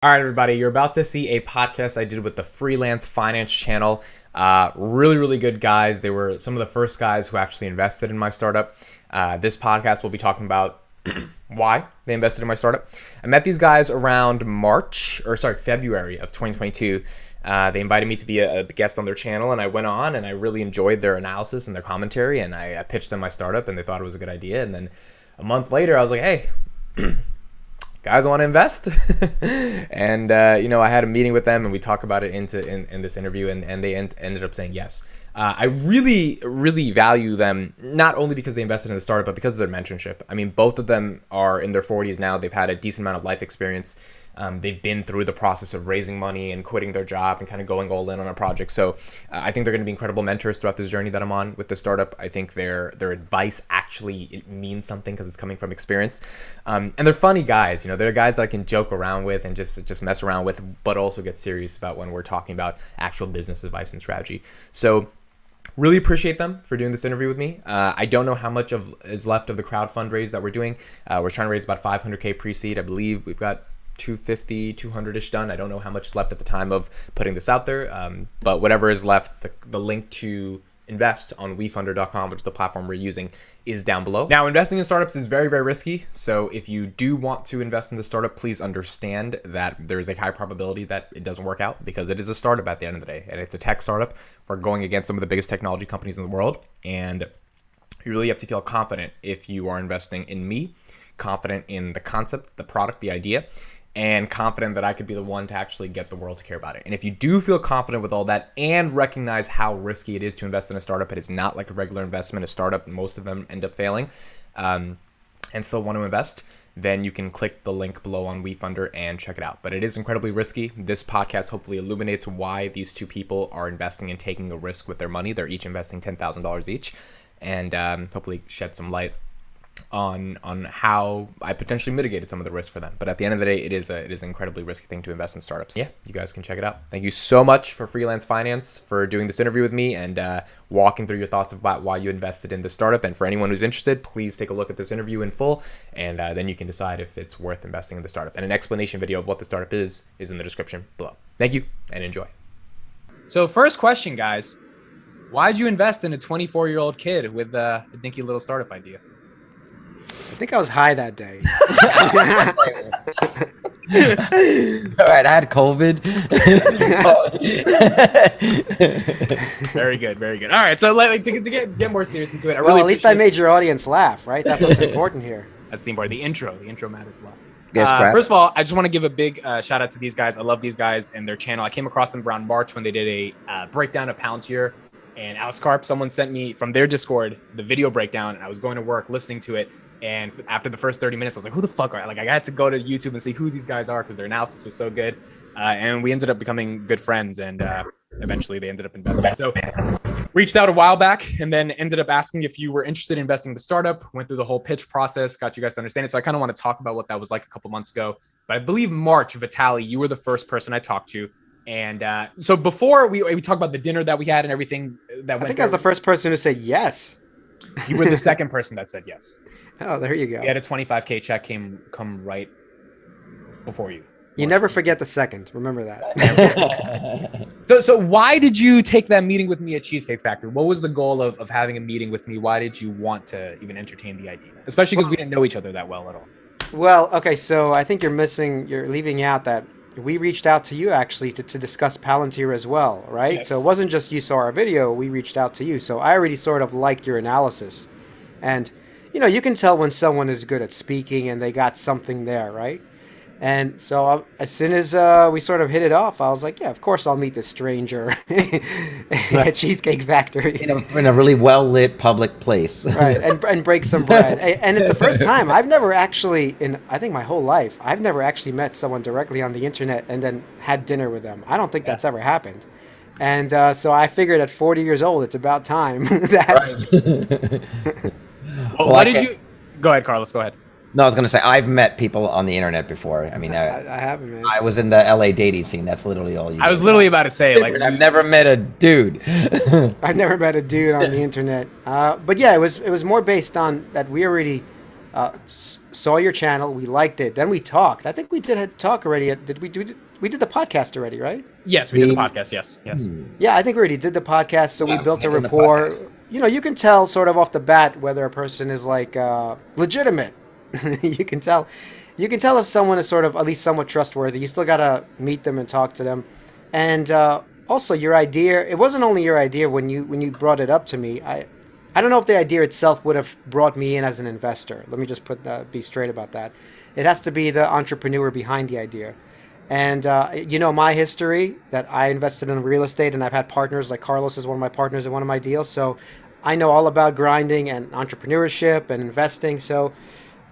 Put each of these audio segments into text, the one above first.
All right, everybody, you're about to see a podcast I did with the Freelance Finance channel. Really good guys. They were some of the first guys who actually invested in my startup. This podcast will be talking about why they invested in my startup. I met these guys around February of 2022. They invited me to be a guest on their channel, and I went on, and I really enjoyed their analysis and their commentary, and I pitched them my startup, and they thought it was a good idea. And then a month later, I was like, hey, guys want to invest? And I had a meeting with them, and we talked about it in this interview, and they ended up saying yes. I really value them, not only because they invested in the startup, but because of their mentorship. I mean, both of them are in their 40s now. They've had a decent amount of life experience. They've been through the process of raising money and quitting their job and kind of going all in on a project. So I think they're going to be incredible mentors throughout this journey that I'm on with the startup. I think their advice actually means something because it's coming from experience. And they're funny guys. They're guys that I can joke around with and just mess around with, but also get serious about when we're talking about actual business advice and strategy. So really appreciate them for doing this interview with me. I don't know how much is left of the crowd fundraise that we're doing. We're trying to raise about 500K pre-seed. I believe we've got 200-ish done. I don't know how much is left at the time of putting this out there, but whatever is left, the link to invest on wefunder.com, which is the platform we're using, is down below. Now, investing in startups is very risky, so if you do want to invest in the startup, please understand that there's a high probability that it doesn't work out, because it is a startup at the end of the day, and it's a tech startup. We're going against some of the biggest technology companies in the world, and you really have to feel confident if you are investing in me, confident in the concept, the product, the idea, and confident that I could be the one to actually get the world to care about it. And if you do feel confident with all that and recognize how risky it is to invest in a startup, it is not like a regular investment. A startup, most of them end up failing, and still want to invest, then you can click the link below on WeFunder and check it out. But it is incredibly risky. This podcast hopefully illuminates why these two people are investing and taking a risk with their money. They're each investing $10,000 each, and hopefully shed some light on how I potentially mitigated some of the risk for them. But at the end of the day, it is an incredibly risky thing to invest in startups. Yeah, you guys can check it out. Thank you so much for Freelance Finance for doing this interview with me and walking through your thoughts about why you invested in this startup. And for anyone who's interested, please take a look at this interview in full, and then you can decide if it's worth investing in the startup. And an explanation video of what the startup is in the description below. Thank you and enjoy. So first question, guys, why'd you invest in a 24-year-old kid with a dinky little startup idea? I think I was high that day. All right, I had COVID. Very good. All right, so to get more serious into it, Well, at least I made your audience laugh, right? That's what's important here. That's the important. The intro matters a lot. Yes, first of all, I just want to give a big shout out to these guys. I love these guys and their channel. I came across them around March when they did a breakdown of Palantir and Auscarp. Someone sent me from their Discord the video breakdown, and I was going to work listening to it. And after the first 30 minutes, I was like, who the fuck are I? I had to go to YouTube and see who these guys are because their analysis was so good. And we ended up becoming good friends, and eventually they ended up investing. So reached out a while back and then ended up asking if you were interested in investing in the startup, went through the whole pitch process, got you guys to understand it. So I kind of want to talk about what that was like a couple months ago. But I believe March, Vitaly, you were the first person I talked to. And so before we talked about the dinner that we had and everything that I think I was the first person who said yes. You were the second person that said yes. Oh, there you go. You had a $25K check come right before you. You never forget the second. Remember that. So why did you take that meeting with me at Cheesecake Factory? What was the goal of having a meeting with me? Why did you want to even entertain the idea? Especially because we didn't know each other that well at all. Well, okay, so I think you're leaving out that we reached out to you actually to discuss Palantir as well, right? Yes. So it wasn't just you saw our video, we reached out to you. So I already sort of liked your analysis. And you can tell when someone is good at speaking and they got something there, right? And so as soon as we sort of hit it off, I was like, yeah, of course I'll meet this stranger at Cheesecake Factory. In a really well-lit public place. Right, and break some bread. And it's the first time. I've never actually, I think my whole life, I've never actually met someone directly on the internet and then had dinner with them. I don't think that's ever happened. And so I figured at 40 years old, it's about time that... Right. Well, why did you... Go ahead, Carlos, go ahead. No, I was going to say, I've met people on the internet before. I mean, I haven't, man. I was in the LA dating scene. That's literally all you I was literally about to say, I've never met a dude. I've never met a dude on the internet. But yeah, it was more based on that we already saw your channel, we liked it, then we talked. I think we did a talk already. We did the podcast already, right? Yes, we did the podcast. Yes, yes. Yeah, I think we already did the podcast, so we Yeah, built a in the rapport. podcast. You can tell sort of off the bat whether a person is like legitimate. you can tell, you can tell if someone is sort of at least somewhat trustworthy. You still gotta meet them and talk to them, and also your idea. It wasn't only your idea when you brought it up to me. I don't know if the idea itself would have brought me in as an investor. Let me just be straight about that. It has to be the entrepreneur behind the idea. And my history that I invested in real estate, and I've had partners like Carlos is one of my partners in one of my deals. So I know all about grinding and entrepreneurship and investing. So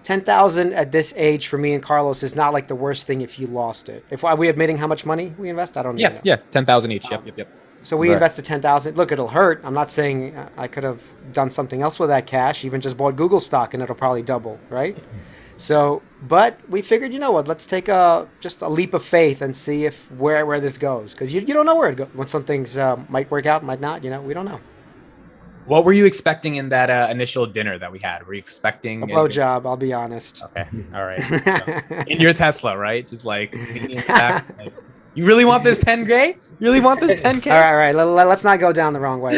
10,000 at this age for me and Carlos is not like the worst thing if you lost it. If are we admitting how much money we invest? I don't even know. Yeah, 10,000 each. Yep. So we Right. invested 10,000. Look, it'll hurt. I'm not saying I could have done something else with that cash, even just bought Google stock and it'll probably double, right? So, but we figured, you know what? Let's take just a leap of faith and see if where this goes, because you don't know where it goes. When some things might work out, might not. We don't know. What were you expecting in that initial dinner that we had? Were you expecting A blowjob, I'll be honest. Okay, all right. So, in your Tesla, right? Just like, leaning in the back, like, you really want this 10K? You really want this 10K? All right. Let's not go down the wrong way.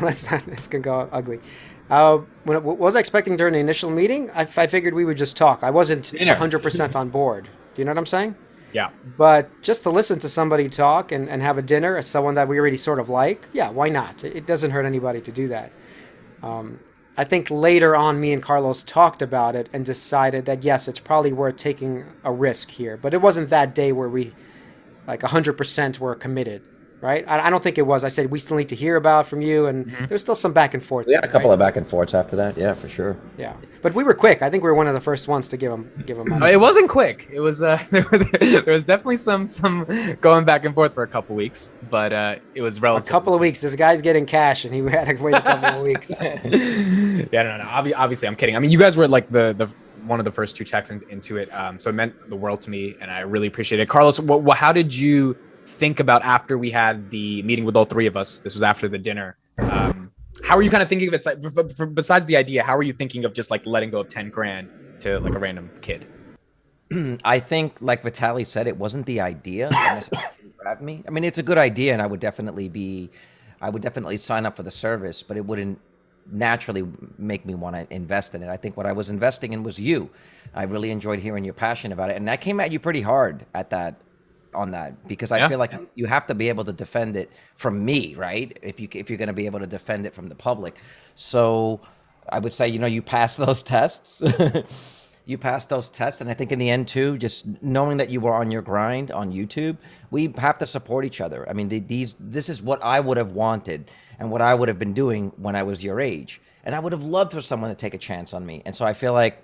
Let's not. It's gonna go ugly. What was I expecting during the initial meeting? I figured we would just talk. I wasn't 100% on board. Do you know what I'm saying? Yeah. But just to listen to somebody talk and have a dinner as someone that we already sort of like, yeah, why not? It doesn't hurt anybody to do that. I think later on, me and Carlos talked about it and decided that, yes, it's probably worth taking a risk here. But it wasn't that day where we, like, 100% were committed, right? I don't think it was. I said, we still need to hear about from you. And there's still some back and forth. We had a there, couple right? of back and forths after that. Yeah, for sure. Yeah. But we were quick. I think we were one of the first ones to give them money. It wasn't quick. It was there was definitely some going back and forth for a couple weeks, but it was A relatively. couple of weeks. This guy's getting cash, and he had to wait a couple of weeks. Yeah, no. Obviously, I'm kidding. I mean, you guys were like the one of the first two checks into it, so it meant the world to me, and I really appreciate it. Carlos, how did you think about after we had the meeting with all three of us? This was after the dinner. How are you kind of thinking of it? Besides the idea, how are you thinking of just like letting go of 10 grand to like a random kid? I think, like Vitaly said, it wasn't the idea that necessarily grabbed me. I mean, it's a good idea, and I would definitely sign up for the service, but it wouldn't naturally make me want to invest in it. I think what I was investing in was you. I really enjoyed hearing your passion about it, and I came at you pretty hard on that because I feel like you have to be able to defend it from me, right? If you're going to be able to defend it from the public. So I would say, you passed those tests. You passed those tests, and I think in the end too, just knowing that you were on your grind on YouTube, we have to support each other. I mean, this is what I would have wanted and what I would have been doing when I was your age, and I would have loved for someone to take a chance on me. And so I feel like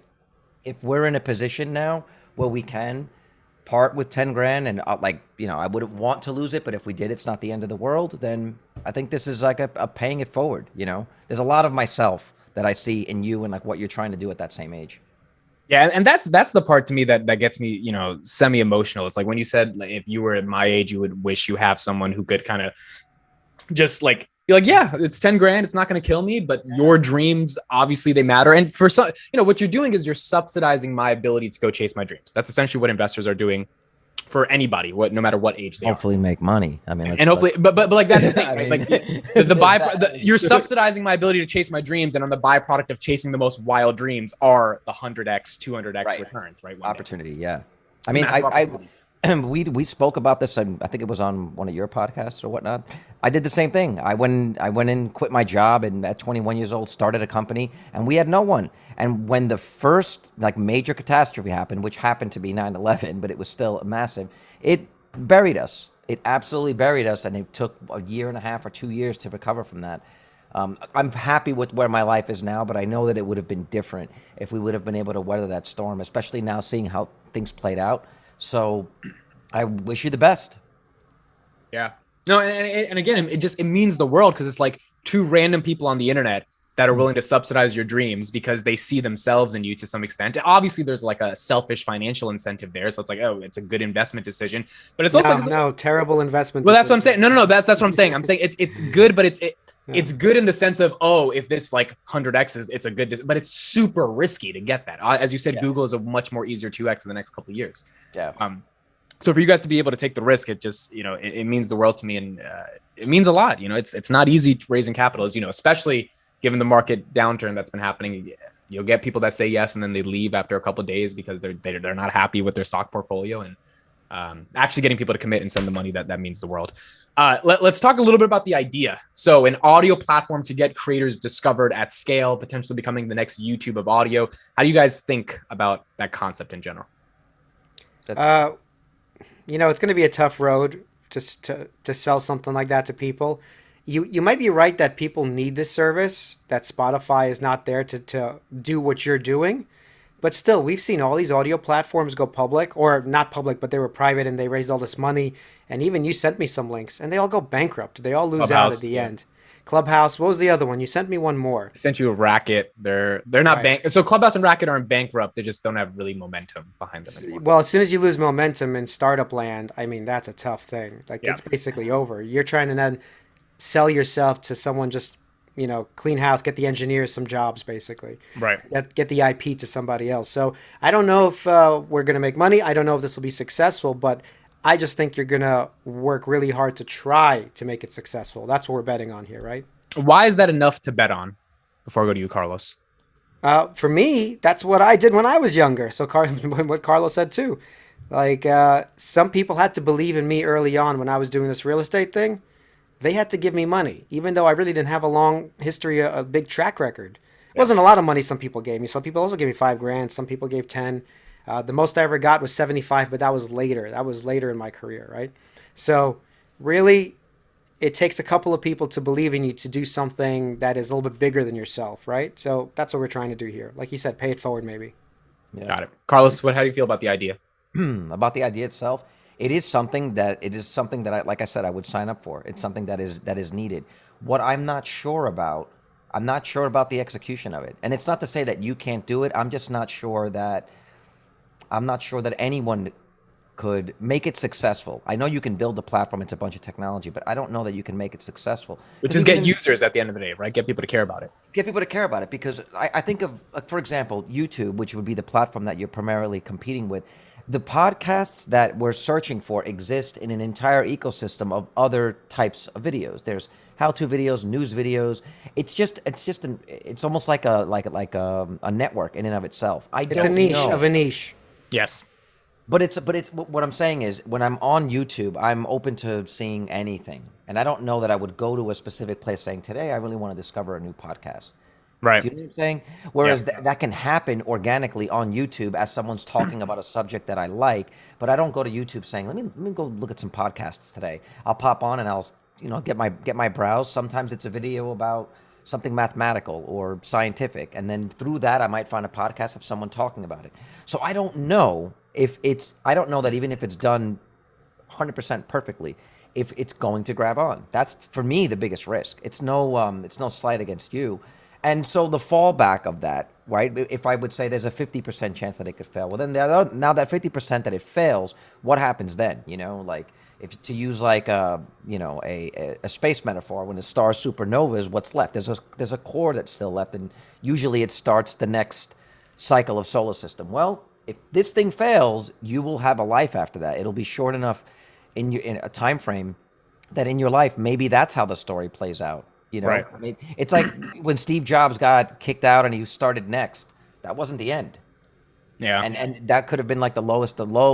if we're in a position now where we can part with 10 grand and I wouldn't want to lose it, but if we did, it's not the end of the world, then I think this is like a paying it forward. There's a lot of myself that I see in you and like what you're trying to do at that same age. Yeah, and that's the part to me that gets me, semi-emotional. It's like when you said, like, if you were at my age, you would wish you have someone who could kind of just like, you're like, yeah, it's 10 grand. It's not going to kill me, but your dreams, obviously they matter. And for some, what you're doing is you're subsidizing my ability to go chase my dreams. That's essentially what investors are doing for anybody, no matter what age they hopefully make money. I mean, and hopefully, but like that's the thing, right? Like you're subsidizing my ability to chase my dreams, and on the byproduct of chasing the most wild dreams are the 100x, 200x returns, right? Opportunity, yeah. I mean, we spoke about this, and I think it was on one of your podcasts or whatnot. I did the same thing. I went in, quit my job, and at 21 years old, started a company, and we had no one. And when the first like major catastrophe happened, which happened to be 9/11, but it was still massive, it buried us. It absolutely buried us, and it took a year and a half or 2 years to recover from that. I'm happy with where my life is now, but I know that it would have been different if we would have been able to weather that storm, especially now seeing how things played out. So I wish you the best. Yeah. No, and again, it means the world because it's like two random people on the internet that are willing to subsidize your dreams because they see themselves in you to some extent. Obviously, there's like a selfish financial incentive there. So it's like, oh, it's a good investment decision. But it's also terrible investment. Well, that's what I'm saying. No. That's what I'm saying. I'm saying it's good, but it's good in the sense of, oh, if this like 100x's, it's a good, but it's super risky to get that. As you said, Yeah. Google is a much more easier 2x in the next couple of years. Yeah. So for you guys to be able to take the risk, it just, it means the world to me, and it means a lot. It's not easy raising capital, as especially given the market downturn that's been happening. You'll get people that say yes and then they leave after a couple of days because they're not happy with their stock portfolio, and actually getting people to commit and send the money, that means the world. Let's talk a little bit about the idea. So an audio platform to get creators discovered at scale, potentially becoming the next YouTube of audio. How do you guys think about that concept in general? It's going to be a tough road just to sell something like that to people. You might be right that people need this service, that Spotify is not there to do what you're doing. But still, we've seen all these audio platforms go public, or not public, but they were private and they raised all this money. And even you sent me some links, and they all go bankrupt. They all lose out at the end. Clubhouse, what was the other one? You sent me one more. I sent you a Racket. They're not So Clubhouse and Racket aren't bankrupt. They just don't have really momentum behind them anymore. Well, as soon as you lose momentum in startup land, I mean, that's a tough thing. It's basically over. You're trying to then sell yourself to someone, just clean house, get the engineers some jobs, basically. Right. Get the IP to somebody else. So I don't know if we're going to make money. I don't know if this will be successful, but I just think you're going to work really hard to try to make it successful. That's what we're betting on here, right? Why is that enough to bet on? Before I go to you, Carlos. For me, that's what I did when I was younger. So what Carlos said too. Some people had to believe in me early on when I was doing this real estate thing. They had to give me money, even though I really didn't have a long history, a big track record. It wasn't a lot of money some people gave me. Some people also gave me $5,000. Some people gave 10. The most I ever got was 75, but that was later. That was later in my career, right? So really, it takes a couple of people to believe in you to do something that is a little bit bigger than yourself, right? So that's what we're trying to do here. Like you said, pay it forward, maybe. Yeah. Got it. Carlos, how do you feel about the idea? About the idea itself? It is something that I, like I said, I would sign up for. It's something that is needed. What I'm not sure about the execution of it. And it's not to say that you can't do it. I'm not sure that anyone could make it successful. I know you can build a platform, it's a bunch of technology, but I don't know that you can make it successful. Which is get users at the end of the day, right? Get people to care about it. Get people to care about it, because I think of, for example, YouTube, which would be the platform that you're primarily competing with. The podcasts that we're searching for exist in an entire ecosystem of other types of videos. There's how-to videos, news videos. It's almost like a network in and of itself. It's a niche of a niche. Yes. But it's what I'm saying is, when I'm on YouTube, I'm open to seeing anything, and I don't know that I would go to a specific place saying, today I really want to discover a new podcast. Right. You know what I'm saying? Whereas that can happen organically on YouTube as someone's talking about a subject that I like, but I don't go to YouTube saying, let me go look at some podcasts today. I'll pop on and I'll get my browse. Sometimes it's a video about something mathematical or scientific, and then through that I might find a podcast of someone talking about it. So I don't know that even if it's done 100% perfectly, if it's going to grab on. That's for me the biggest risk. It's no slight against you. And so the fallback of that, right? If I would say there's a 50% chance that it could fail, well, then now that 50% that it fails, what happens then? If to use a space metaphor, when the star supernovas, what's left? There's a core that's still left, and usually it starts the next cycle of solar system. Well, if this thing fails, you will have a life after that. It'll be short enough in a time frame that in your life, maybe that's how the story plays out. Right. I mean, it's like when Steve Jobs got kicked out and he started Next. That wasn't the end. Yeah. And that could have been like the low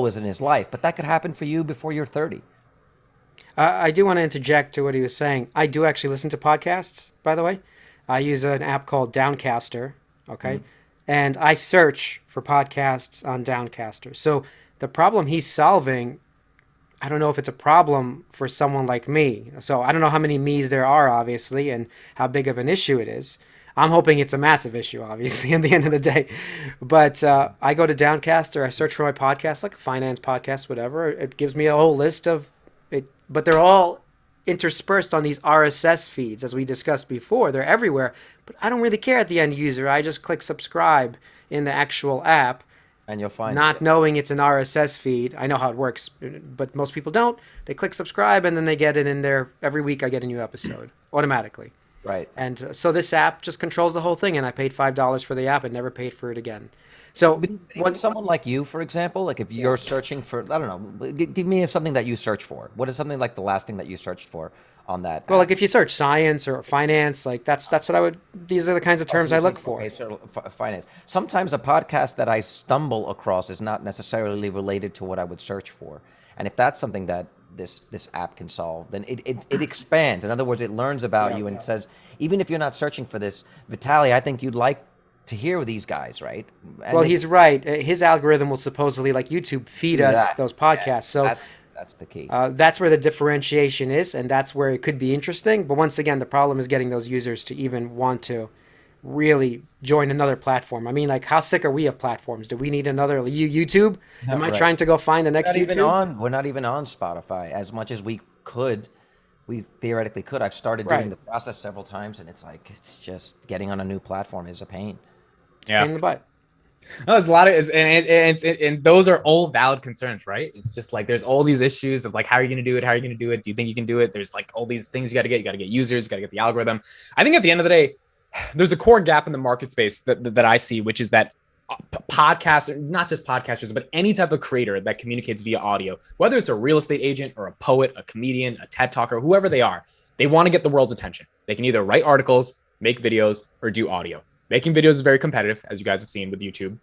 is in his life, but that could happen for you before you're 30. I do want to interject to what he was saying. I do actually listen to podcasts, by the way. I use an app called Downcastor, okay? Mm-hmm. And I search for podcasts on Downcastor. So the problem he's solving, I don't know if it's a problem for someone like me. So I don't know how many me's there are, obviously, and how big of an issue it is. I'm hoping it's a massive issue, obviously, at the end of the day. But I go to Downcastor, I search for my podcast, like a finance podcast, whatever. It gives me a whole list of it, but they're all interspersed on these RSS feeds, as we discussed before. They're everywhere, but I don't really care at the end user. I just click subscribe in the actual app. And you'll find knowing it's an RSS feed. I know how it works, but most people don't. They click subscribe, and then they get it in there. Every week I get a new episode automatically. Right. And so this app just controls the whole thing, and I paid $5 for the app and never paid for it again. So But even one, someone like you, for example, like if yeah. you're searching for, I don't know, give me something that you search for. What is something like the last thing that you searched for on that Well, like app? if you search science or finance, like that's what I would. These are the kinds of Oh, so terms you're I saying, look for. okay, so finance. Sometimes a podcast that I stumble across is not necessarily related to what I would search for. And if that's something that this app can solve, then it expands. In other words, it learns about Yeah. you and says, even if you're not searching for this, Vitaly, I think you'd like to hear these guys, right? Well, And he's it right. His algorithm will supposedly, like YouTube, feed do us that. those Yeah, podcasts. So that's the key. that's where the differentiation is, and that's where it could be interesting. But once again, the problem is getting those users to even want to really join another platform. I mean, like, how sick are we of platforms? Do we need another YouTube? Am I Right. trying to go find the We're next not even YouTube? on. We're not even on Spotify as much as we could. We theoretically could. I've started doing Right. the process several times, and it's just getting on a new platform is a pain. It's a pain Yeah. in the butt. No, it's a lot of, and those are all valid concerns, right? It's just like there's all these issues of like, how are you going to do it? How are you going to do it? Do you think you can do it? There's like all these things you got to get. You got to get users, you got to get the algorithm. I think at the end of the day, there's a core gap in the market space that I see, which is that podcasts, not just podcasters, but any type of creator that communicates via audio, whether it's a real estate agent or a poet, a comedian, a TED talker, whoever they are, they want to get the world's attention. They can either write articles, make videos, or do audio. Making videos is very competitive, as you guys have seen with YouTube,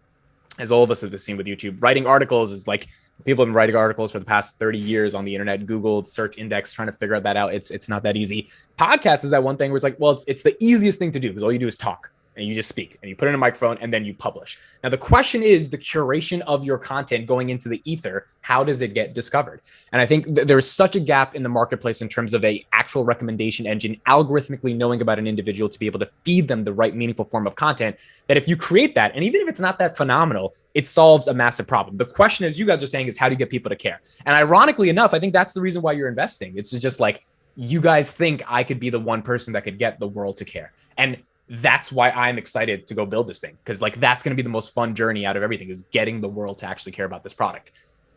as all of us have seen with YouTube. Writing articles is like people have been writing articles for the past 30 years on the internet, Google search index, trying to figure that out. It's not that easy. Podcast is that one thing where it's like, well, it's the easiest thing to do because all you do is talk and you just speak and you put in a microphone and then you publish. Now, the question is the curation of your content going into the ether. How does it get discovered? And I think there's such a gap in the marketplace in terms of a actual recommendation engine, algorithmically knowing about an individual to be able to feed them the right meaningful form of content, that if you create that, and even if it's not that phenomenal, it solves a massive problem. The question, as you guys are saying, is how do you get people to care? And ironically enough, I think that's the reason why you're investing. It's just like, you guys think I could be the one person that could get the world to care. And that's why I'm excited to go build this thing. Cause like, that's going to be the most fun journey out of everything, is getting the world to actually care about this product.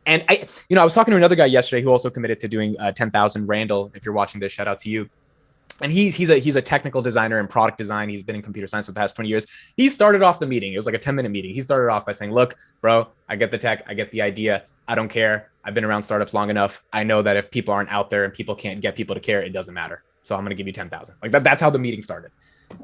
And I was talking to another guy yesterday who also committed to doing 10,000. Randall, if you're watching this, shout out to you. And he's a technical designer in product design. He's been in computer science for the past 20 years. He started off the meeting. It was like a 10-minute meeting. He started off by saying, look, bro, I get the tech. I get the idea. I don't care. I've been around startups long enough. I know that if people aren't out there and people can't get people to care, it doesn't matter. So I'm going to give you 10,000. Like that's how the meeting started.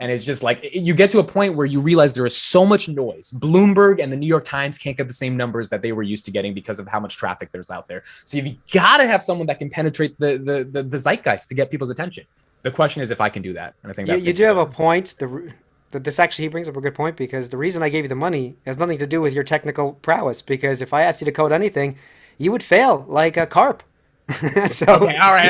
And it's just like, you get to a point where you realize there is so much noise. Bloomberg and the New York Times can't get the same numbers that they were used to getting because of how much traffic there's out there. So you've got to have someone that can penetrate the zeitgeist to get people's attention. The question is if I can do that. And I think that's You do have a point. This actually, he brings up a good point, because the reason I gave you the money has nothing to do with your technical prowess. Because if I asked you to code anything, you would fail like a carp. So okay, all right.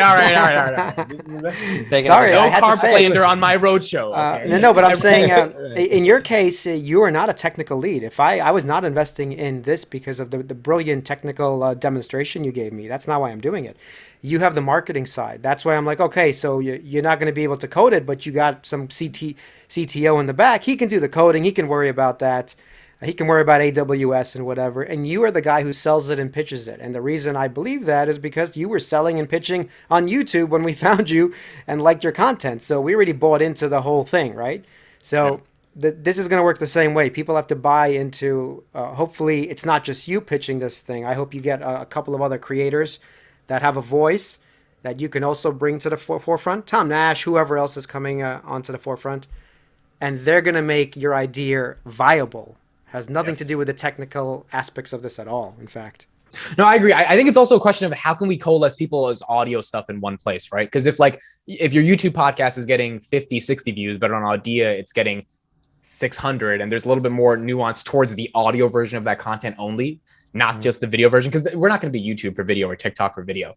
sorry, No I had to carp say it. slander on my roadshow. Okay. No, but I'm saying, in your case, you are not a technical lead. If I was not investing in this because of the brilliant technical demonstration you gave me. That's not why I'm doing it. You have the marketing side. That's why I'm like, okay, so you're not going to be able to code it, but you got some CTO in the back. He can do the coding. He can worry about that. He can worry about AWS and whatever. And you are the guy who sells it and pitches it. And the reason I believe that is because you were selling and pitching on YouTube when we found you and liked your content. So we already bought into the whole thing, right? So this is going to work the same way. People have to buy into, hopefully, it's not just you pitching this thing. I hope you get a couple of other creators that have a voice that you can also bring to the forefront. Tom Nash, whoever else is coming onto the forefront. And they're going to make your idea viable. Has nothing to do with the technical aspects of this at all, in fact. No, I agree. I think it's also a question of how can we coalesce people as audio stuff in one place, right? Because if your YouTube podcast is getting 50, 60 views, but on Audia it's getting 600, and there's a little bit more nuance towards the audio version of that content only, not just the video version, because we're not going to be YouTube for video or TikTok for video.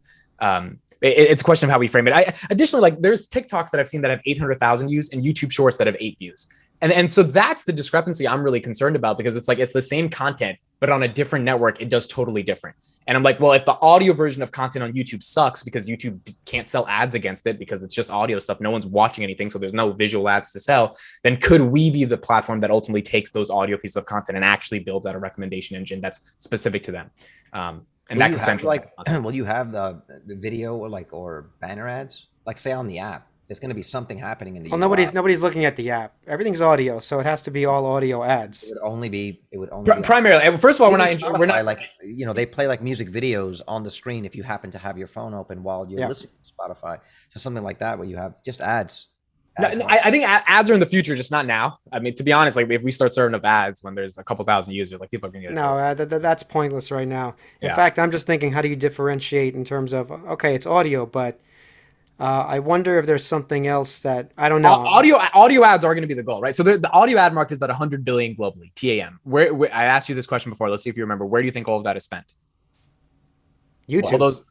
It's a question of how we frame it. Additionally, like there's TikToks that I've seen that have 800,000 views and YouTube Shorts that have 8 views. And so that's the discrepancy I'm really concerned about, because it's like, it's the same content, but on a different network, it does totally different. And I'm like, well, if the audio version of content on YouTube sucks because YouTube can't sell ads against it because it's just audio stuff, no one's watching anything, so there's no visual ads to sell, then could we be the platform that ultimately takes those audio pieces of content and actually builds out a recommendation engine that's specific to them? And that can centralize. Will you have the video or banner ads? Like say on the app, There's going to be something happening in the Well, UI. nobody's looking at the app. Everything's audio, so it has to be all audio ads. It would only be Primarily, first of all, even we're Spotify, not. like, they play like music videos on the screen if you happen to have your phone open while you're Yeah. listening to Spotify. So something like that where you have just ads. No, Ads on. I think ads are in the future, just not now. I mean, to be honest, like if we start serving up ads when there's a couple thousand users, like people are gonna get No, annoyed. that's pointless right now. In Yeah. fact, I'm just thinking, how do you differentiate in terms of, okay, it's audio, but I wonder if there's something else that I don't know. Audio ads are going to be the goal, right? So the audio ad market is about 100 billion globally, TAM. Where I asked you this question before. Let's see if you remember. Where do you think all of that is spent? YouTube.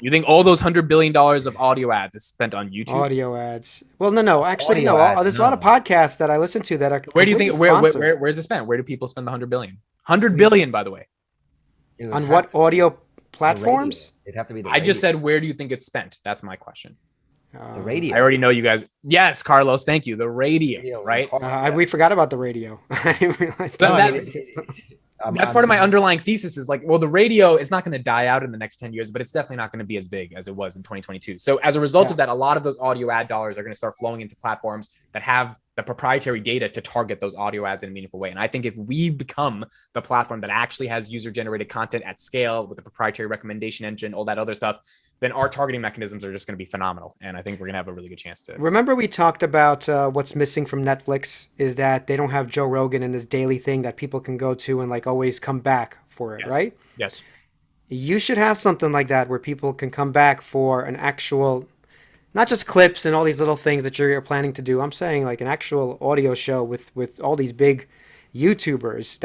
You think all those $100 billion of audio ads is spent on YouTube? Audio ads. Well, no. Actually, Audio no. ads, There's a lot of no. podcasts that I listen to that are Where do you think completely sponsored. where's it spent? Where do people spend the 100 billion? 100 billion, by the way. It would On have what to be audio the radio. platforms? It'd have to be the I just radio. said, where do you think it's spent? That's my question. The radio. I already know you guys. Yes, Carlos, thank you. The radio, right? We forgot about the radio. I didn't realize But that. That's part of my underlying thesis is like, well, the radio is not going to die out in the next 10 years, but it's definitely not going to be as big as it was in 2022. So as a result of that, a lot of those audio ad dollars are going to start flowing into platforms that have the proprietary data to target those audio ads in a meaningful way. And I think if we become the platform that actually has user generated content at scale with a proprietary recommendation engine, all that other stuff, then our targeting mechanisms are just going to be phenomenal. And I think we're going to have a really good chance to. Remember we talked about what's missing from Netflix is that they don't have Joe Rogan in this daily thing that people can go to and like always come back for it, Yes. right? Yes. You should have something like that where people can come back for an actual, not just clips and all these little things that you're planning to do. I'm saying like an actual audio show with all these big YouTubers.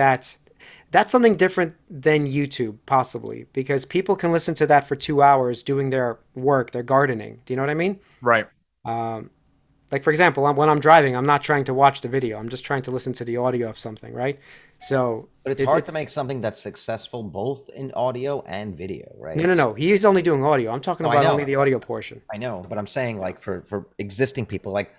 That's something different than YouTube, possibly, because people can listen to that for 2 hours doing their work, their gardening. Do you know what I mean? Right. Like, for example, when I'm driving, I'm not trying to watch the video. I'm just trying to listen to the audio of something, right? So, But it's hard to make something that's successful both in audio and video, right? No. He's only doing audio. I'm talking I about know. only the audio portion. I know, but I'm saying like for existing people, like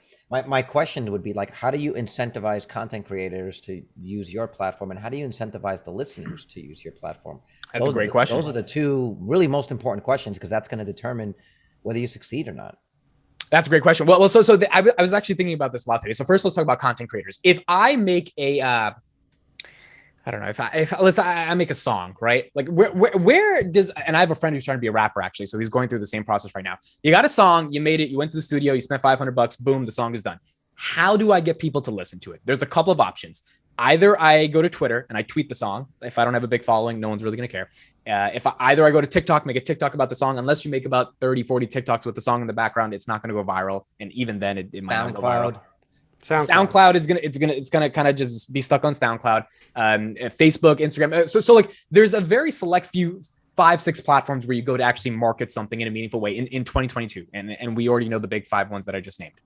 my question would be like, how do you incentivize content creators to use your platform, and how do you incentivize the listeners to use your platform? That's a great question. Those are the two really most important questions because that's going to determine whether you succeed or not. That's a great question. Well, I was actually thinking about this a lot today. So first, let's talk about content creators. If I make a, I don't know, if I make a song, right? Like where does, and I have a friend who's trying to be a rapper actually. So he's going through the same process right now. You got a song, you made it, you went to the studio, you spent $500, boom, the song is done. How do I get people to listen to it? There's a couple of options. Either I go to Twitter and I tweet the song. If I don't have a big following, no one's really going to care. Either I go to TikTok, make a TikTok about the song. Unless you make about 30, 40 TikToks with the song in the background, it's not going to go viral. And even then it might not go viral. SoundCloud is gonna kind of just be stuck on SoundCloud, Facebook, Instagram. So like there's a very select few 5-6 platforms where you go to actually market something in a meaningful way in 2022. And we already know the big 5 ones that I just named.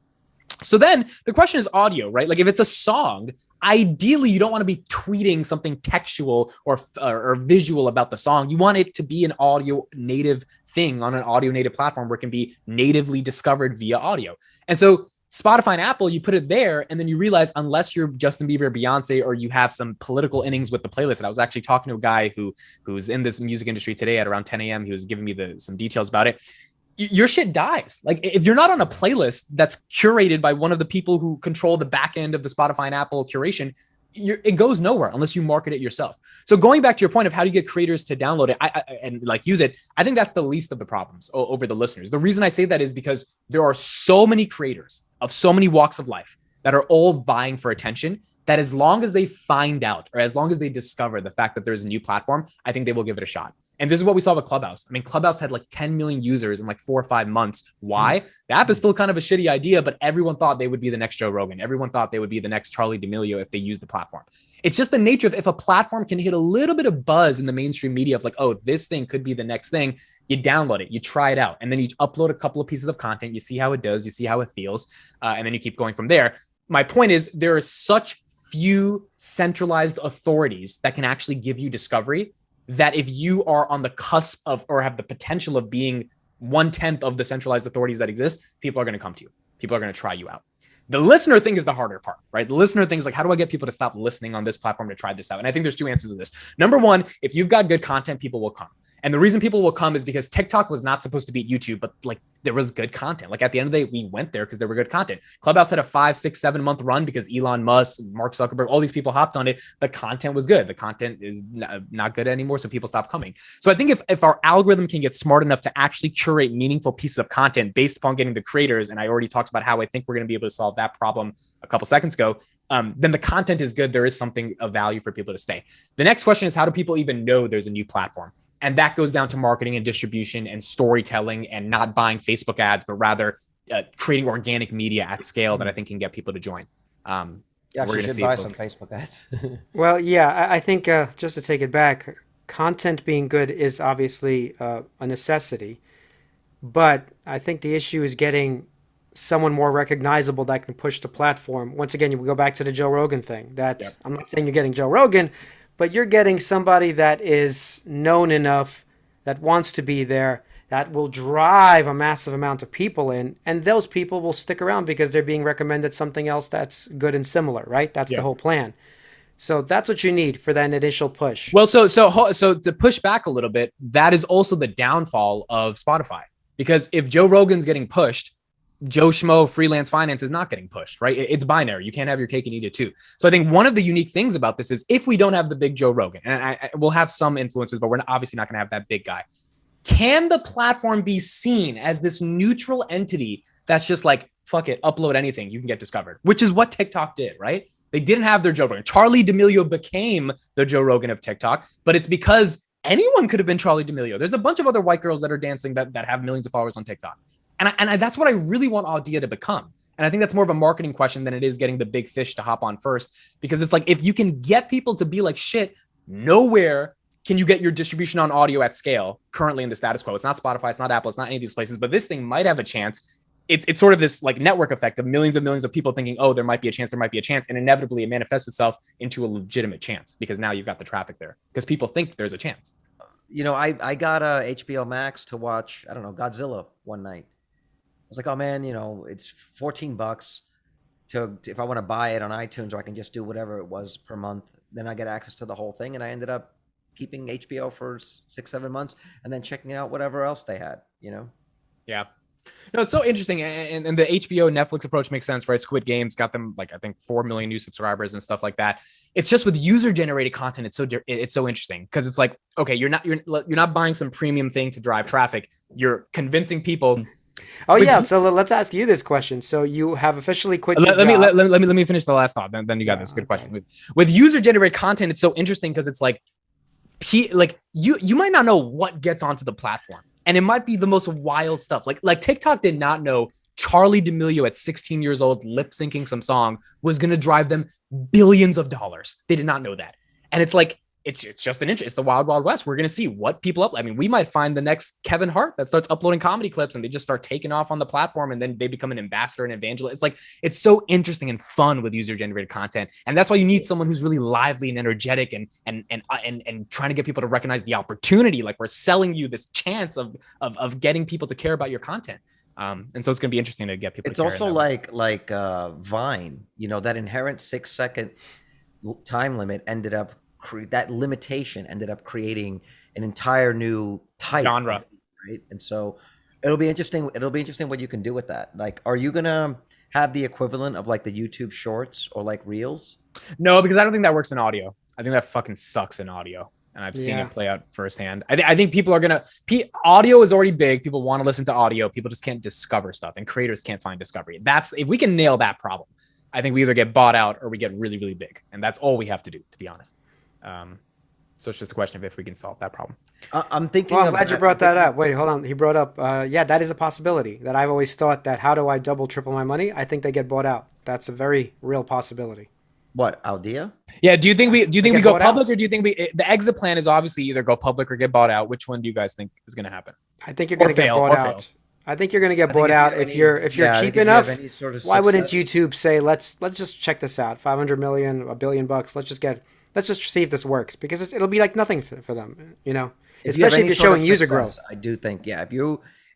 So then the question is audio, right? Like if it's a song, ideally you don't want to be tweeting something textual or visual about the song. You want it to be an audio native thing on an audio native platform where it can be natively discovered via audio. And so Spotify and Apple, you put it there, and then you realize unless you're Justin Bieber, Beyonce, or you have some political innings with the playlist. And I was actually talking to a guy who's in this music industry today at around 10 a.m. He was giving me some details about it. Your shit dies. Like if you're not on a playlist that's curated by one of the people who control the back end of the Spotify and Apple curation, it goes nowhere unless you market it yourself. So going back to your point of how do you get creators to download it and like use it, I think that's the least of the problems over the listeners. The reason I say that is because there are so many creators of so many walks of life that are all vying for attention that as long as they find out or as long as they discover the fact that there's a new platform, I think they will give it a shot. And this is what we saw with Clubhouse. I mean, Clubhouse had like 10 million users in like 4 or 5 months. Why? The app is still kind of a shitty idea, but everyone thought they would be the next Joe Rogan. Everyone thought they would be the next Charlie D'Amelio if they used the platform. It's just the nature of if a platform can hit a little bit of buzz in the mainstream media of like, oh, this thing could be the next thing, you download it, you try it out, and then you upload a couple of pieces of content, you see how it does, you see how it feels, and then you keep going from there. My point is there are such few centralized authorities that can actually give you discovery that if you are on the cusp of or have the potential of being 1/10 of the centralized authorities that exist, people are going to come to you. People are going to try you out. The listener thing is the harder part, right? The listener thing is like, how do I get people to stop listening on this platform to try this out? And I think there's 2 answers to this. Number one, if you've got good content, people will come. And the reason people will come is because TikTok was not supposed to beat YouTube, but like there was good content. Like at the end of the day, we went there because there were good content. Clubhouse had a 5, 6, 7 month run because Elon Musk, Mark Zuckerberg, all these people hopped on it. The content was good. The content is not good anymore, so people stopped coming. So I think if our algorithm can get smart enough to actually curate meaningful pieces of content based upon getting the creators, and I already talked about how I think we're going to be able to solve that problem a couple seconds ago, then the content is good. There is something of value for people to stay. The next question is, how do people even know there's a new platform? And that goes down to marketing and distribution and storytelling and not buying Facebook ads, but rather creating organic media at scale that I think can get people to join. Yeah, we're actually going to should see buy some Facebook ads. Well, yeah, I think just to take it back, content being good is obviously a necessity, but I think the issue is getting someone more recognizable that can push the platform. Once again, you go back to the Joe Rogan thing. That Yep. I'm not saying you're getting Joe Rogan, but you're getting somebody that is known enough, that wants to be there, that will drive a massive amount of people in, and those people will stick around because they're being recommended something else that's good and similar, right? That's the Yeah. whole plan. So that's what you need for that initial push. Well, so to push back a little bit, that is also the downfall of Spotify. Because if Joe Rogan's getting pushed, Joe Schmo freelance finance is not getting pushed, right? It's binary. You can't have your cake and eat it too. So I think one of the unique things about this is if we don't have the big Joe Rogan, and we'll have some influencers, but we're obviously not going to have that big guy. Can the platform be seen as this neutral entity that's just like, fuck it, upload anything, you can get discovered, which is what TikTok did, right? They didn't have their Joe Rogan. Charlie D'Amelio became the Joe Rogan of TikTok, but it's because anyone could have been Charlie D'Amelio. There's a bunch of other white girls that are dancing that have millions of followers on TikTok. And that's what I really want Audia to become. And I think that's more of a marketing question than it is getting the big fish to hop on first, because it's like, if you can get people to be like, shit, nowhere can you get your distribution on audio at scale currently in the status quo. It's not Spotify, it's not Apple, it's not any of these places, but this thing might have a chance. It's sort of this like network effect of millions of people thinking, oh, there might be a chance, and inevitably it manifests itself into a legitimate chance because now you've got the traffic there because people think there's a chance. You know, I got a HBO Max to watch, I don't know, Godzilla one night. I was like, oh man, you know, it's $14 to if I want to buy it on iTunes, or I can just do whatever it was per month. Then I get access to the whole thing, and I ended up keeping HBO for 6-7 months and then checking out whatever else they had, you know? Yeah. No, it's so interesting. And the HBO Netflix approach makes sense, right? Squid Games got them like, I think 4 million new subscribers and stuff like that. It's just with user generated content. It's so interesting because it's like, okay, you're not buying some premium thing to drive traffic. You're convincing people. Oh yeah, so let's ask you this question. So you have officially quit your let job. me finish the last thought. Then you got this. Good okay. question. With user generated content, it's so interesting because it's like you might not know what gets onto the platform, and it might be the most wild stuff. Like TikTok did not know Charlie D'Amelio at 16 years old lip syncing some song was going to drive them billions of dollars. They did not know that, and it's like it's just an interest. It's the wild west. We're going to see what people upload. I mean, we might find the next Kevin Hart that starts uploading comedy clips and they just start taking off on the platform, and then they become an ambassador and evangelist. It's like, it's so interesting and fun with user generated content. And that's why you need someone who's really lively and energetic and trying to get people to recognize the opportunity. Like, we're selling you this chance of getting people to care about your content. And so it's going to be interesting to get people. It's also like Vine, you know, that inherent 6-second time limit ended up that limitation ended up creating an entire new type genre, right? And so it'll be interesting what you can do with that. Like, are you gonna have the equivalent of like the YouTube Shorts or like Reels? No, because I don't think that works in audio. I think that fucking sucks in audio, and I've seen it play out firsthand. I think people are gonna audio is already big. People want to listen to audio. People just can't discover stuff, and creators can't find discovery. That's, if we can nail that problem, I think we either get bought out or we get really, really big, and that's all we have to do, to be honest. So it's just a question of if we can solve that problem. I'm thinking. Well, I'm glad you brought that up. Wait, hold on. He brought up, yeah, that is a possibility. That I've always thought that, how do I double, triple my money? I think they get bought out. That's a very real possibility. What, Aldea? Yeah. Do you think we go public, out. or do you think the exit plan is obviously either go public or get bought out? Which one do you guys think is going to happen? I think you're going to get bought out. I think you're going to get bought out if you're cheap enough. Why wouldn't YouTube say, let's just check this out? 500 million, $1 billion. Let's just see if this works, because it'll be like nothing for them, you know. Especially if you're showing user growth. I do think, yeah,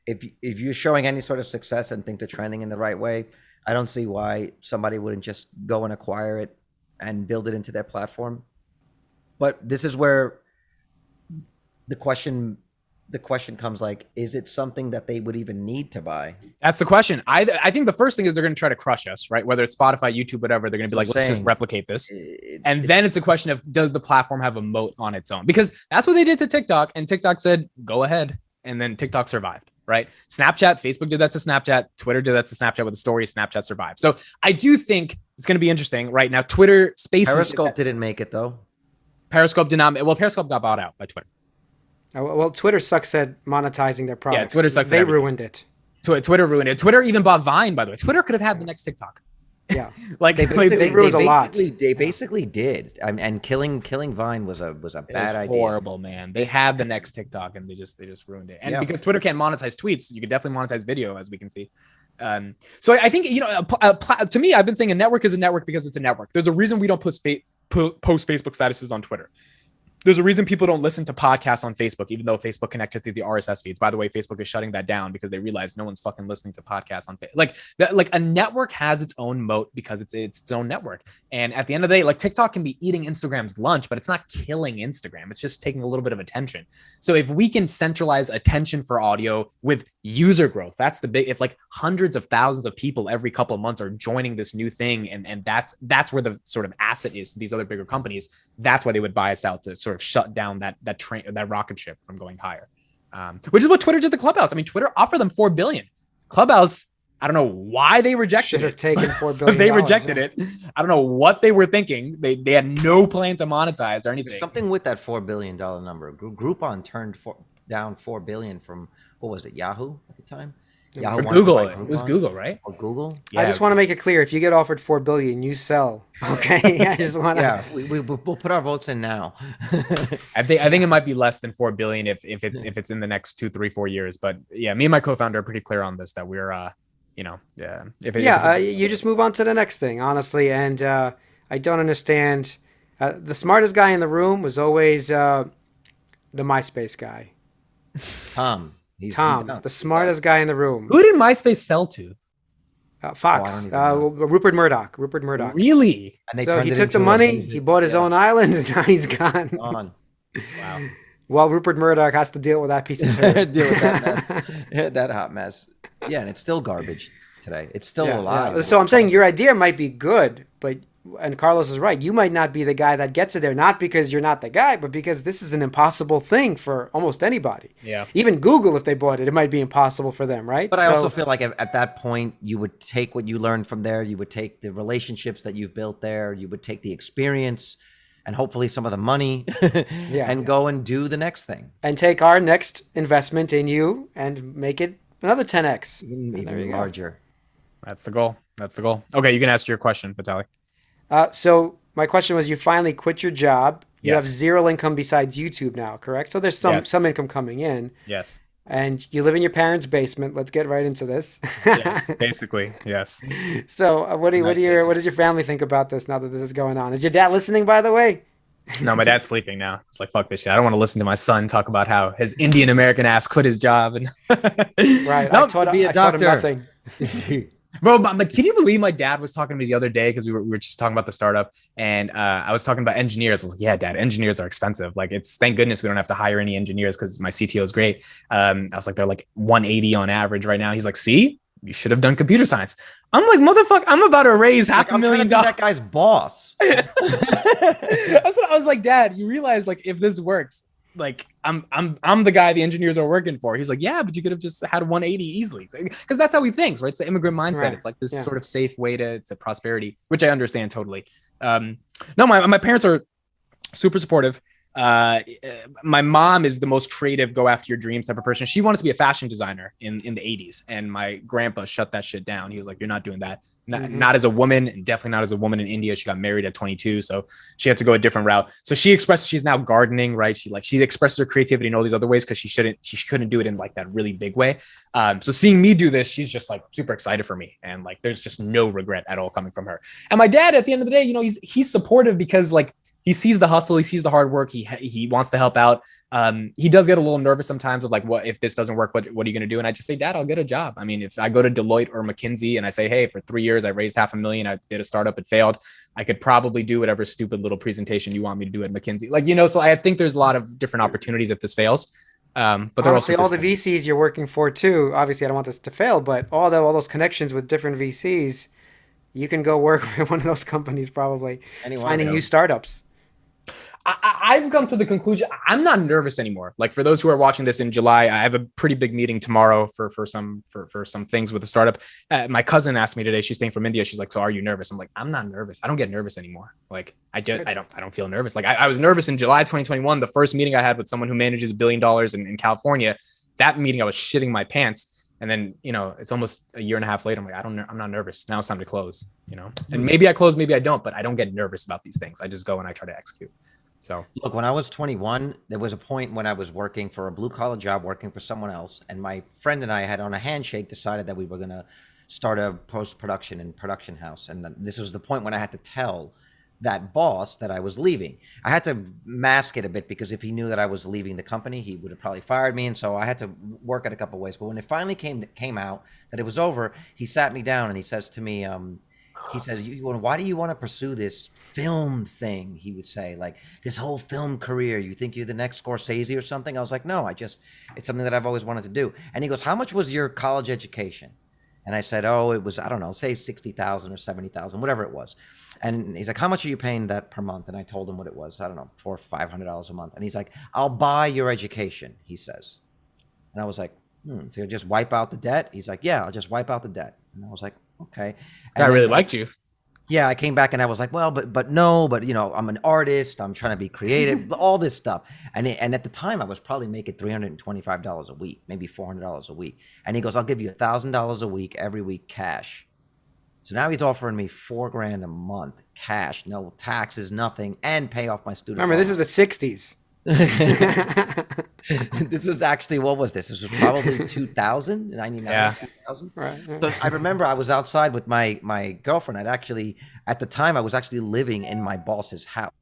if you're showing any sort of success and think they're trending in the right way, I don't see why somebody wouldn't just go and acquire it and build it into their platform. But this is where the question the question comes like, is it something that they would even need to buy? That's the question. I think the first thing is they're going to try to crush us, right? Whether it's Spotify, YouTube, whatever, they're going to be like, let's just replicate this. And then it's a question of, does the platform have a moat on its own? Because that's what they did to TikTok. And TikTok said, go ahead. And then TikTok survived, right? Snapchat, Facebook did that to Snapchat. Twitter did that to Snapchat with a story. Snapchat survived. So I do think it's going to be interesting right now. Twitter Spaces. Periscope didn't make it though. Periscope did not. Well, Periscope got bought out by Twitter. Well, Twitter sucks at monetizing their products. Yeah, Twitter sucks. They ruined it. Twitter ruined it. Twitter even bought Vine, by the way. Twitter could have had the next TikTok. Yeah, like they ruined a lot. They basically did. And killing Vine was a bad idea. Horrible, man. They had the next TikTok and they just ruined it. And because Twitter can't monetize tweets, you could definitely monetize video, as we can see. So I think, to me, I've been saying a network is a network because it's a network. There's a reason we don't post Facebook statuses on Twitter. There's a reason people don't listen to podcasts on Facebook, even though Facebook connected through the RSS feeds. By the way, Facebook is shutting that down because they realize no one's fucking listening to podcasts on Facebook. Like that, like a network has its own moat because it's its own network. And at the end of the day, like TikTok can be eating Instagram's lunch, but it's not killing Instagram. It's just taking a little bit of attention. So if we can centralize attention for audio with user growth, that's the big, if like hundreds of thousands of people every couple of months are joining this new thing. And that's where the sort of asset is to these other bigger companies. That's why they would buy us out, to sort of shut down that train, that rocket ship from going higher, which is what Twitter did to Clubhouse. I mean, Twitter offered them $4 billion. Clubhouse, I don't know why they rejected Should have it. taken $4 billion. They rejected it. I don't know what they were thinking. They had no plan to monetize or anything. There's something with that $4 billion number. Groupon turned down $4 billion from, what was it, Yahoo at the time? Or Google. It was Google, right? Or Google. Yeah, I just want to make it clear: if you get offered $4 billion, you sell. Okay, I just want to. Yeah, we'll put our votes in now. I think it might be less than $4 billion if it's in the next 2, 3, 4 years. But yeah, me and my co-founder are pretty clear on this, that we're you just move on to the next thing, honestly. And I don't understand. The smartest guy in the room was always the MySpace guy. Tom. Tom, the smartest guy in the room. Who did MySpace sell to? Fox. Rupert Murdoch. Rupert Murdoch. Really? And so he took the money. He bought his own island, and now he's gone. Wow. Well, Rupert Murdoch has to deal with that piece of turd. Deal with that mess. That hot mess. Yeah, and it's still garbage today. It's still alive. Yeah. So I'm saying your idea might be good, and Carlos is right. You might not be the guy that gets it there, not because you're not the guy, but because this is an impossible thing for almost anybody. Yeah. Even Google, if they bought it, it might be impossible for them, right? But I also feel like at that point, you would take what you learned from there. You would take the relationships that you've built there. You would take the experience and hopefully some of the money and go and do the next thing. And take our next investment in you and make it another 10x. Even larger. That's the goal. Okay, you can ask your question, Vitaly. So my question was, you finally quit your job. You have zero income besides YouTube now, correct? So there's some income coming in. Yes. And you live in your parents' basement. Let's get right into this. Yes, basically, yes. So what does your family think about this now that this is going on? Is your dad listening, by the way? No, my dad's sleeping now. It's like, fuck this shit. I don't want to listen to my son talk about how his Indian American ass quit his job. And right. No, I taught him nothing. Bro, but can you believe my dad was talking to me the other day, because we were just talking about the startup, and I was talking about engineers. I was like, yeah, Dad, engineers are expensive. Like, thank goodness we don't have to hire any engineers because my CTO is great. I was like, they're like 180 on average right now. He's like, see, you should have done computer science. I'm like, motherfucker, I'm about to raise $500,000. That guy's boss. That's what I was like, Dad, you realize, like, if this works, like I'm the guy the engineers are working for. He's like, yeah, but you could have just had 180 easily, because that's how he thinks, right? It's the immigrant mindset. Right. It's like this sort of safe way to prosperity, which I understand totally. No, my parents are super supportive. My mom is the most creative, go after your dreams type of person. She wanted to be a fashion designer in the 80s, and my grandpa shut that shit down. He was like, you're not doing that. Not as a woman, and definitely not as a woman in India. She got married at 22, so she had to go a different route. So she's now gardening, right? She expresses her creativity in all these other ways because she couldn't do it in like that really big way. So seeing me do this, she's just like super excited for me, and like there's just no regret at all coming from her. And my dad, at the end of the day, he's supportive because like he sees the hustle, he sees the hard work, he wants to help out. He does get a little nervous sometimes of like, what if this doesn't work? What are you going to do? And I just say, Dad, I'll get a job. I mean, if I go to Deloitte or McKinsey and I say, hey, for 3 years, I raised $500,000, I did a startup, it failed, I could probably do whatever stupid little presentation you want me to do at McKinsey. Like, so I think there's a lot of different opportunities if this fails. But they're also Honestly, all the disappointing. VCs you're working for too. Obviously, I don't want this to fail, but all those connections with different VCs, you can go work with one of those companies probably, Any one of finding new them. startups. I've come to the conclusion I'm not nervous anymore. Like for those who are watching this in July, I have a pretty big meeting tomorrow for some things with the startup. My cousin asked me today. She's staying from India. She's like, "So are you nervous?" I'm like, "I'm not nervous. I don't get nervous anymore. Like Good. I don't feel nervous. Like I was nervous in July 2021, the first meeting I had with someone who manages $1 billion in California. That meeting, I was shitting my pants. And then, it's almost a year and a half later. I'm like, I'm not nervous. Now it's time to close, and maybe I close, maybe I don't, but I don't get nervous about these things. I just go and I try to execute. So Look, when I was 21, there was a point when I was working for a blue collar job, working for someone else, and my friend and I had on a handshake decided that we were going to start a post production and production house. And this was the point when I had to tell that boss that I was leaving. I had to mask it a bit because if he knew that I was leaving the company, he would have probably fired me. And so I had to work it a couple of ways. But when it finally came out that it was over, he sat me down and he says to me, he says, why do you want to pursue this film thing? He would say, like, this whole film career. You think you're the next Scorsese or something? I was like, no, it's something that I've always wanted to do. And he goes, how much was your college education? And I said, oh, it was, I don't know, say 60,000 or 70,000, whatever it was. And he's like, how much are you paying that per month? And I told him what it was. I don't know, $400 or $500 a month. And he's like, I'll buy your education, he says. And I was like, so you'll just wipe out the debt? He's like, yeah, I'll just wipe out the debt. And I was like, okay. I really liked you. Yeah, I came back and I was like, well, but no, but I'm an artist. I'm trying to be creative, all this stuff. And at the time, I was probably making $325 a week, maybe $400 a week. And he goes, I'll give you $1,000 a week every week cash. So now he's offering me $4,000 a month cash, no taxes, nothing, and pay off my student Remember, this is the 60s. This was actually, what was this? This was probably 2000, 99, Yeah. 2000. Right. So I remember I was outside with my girlfriend. At the time, I was actually living in my boss's house.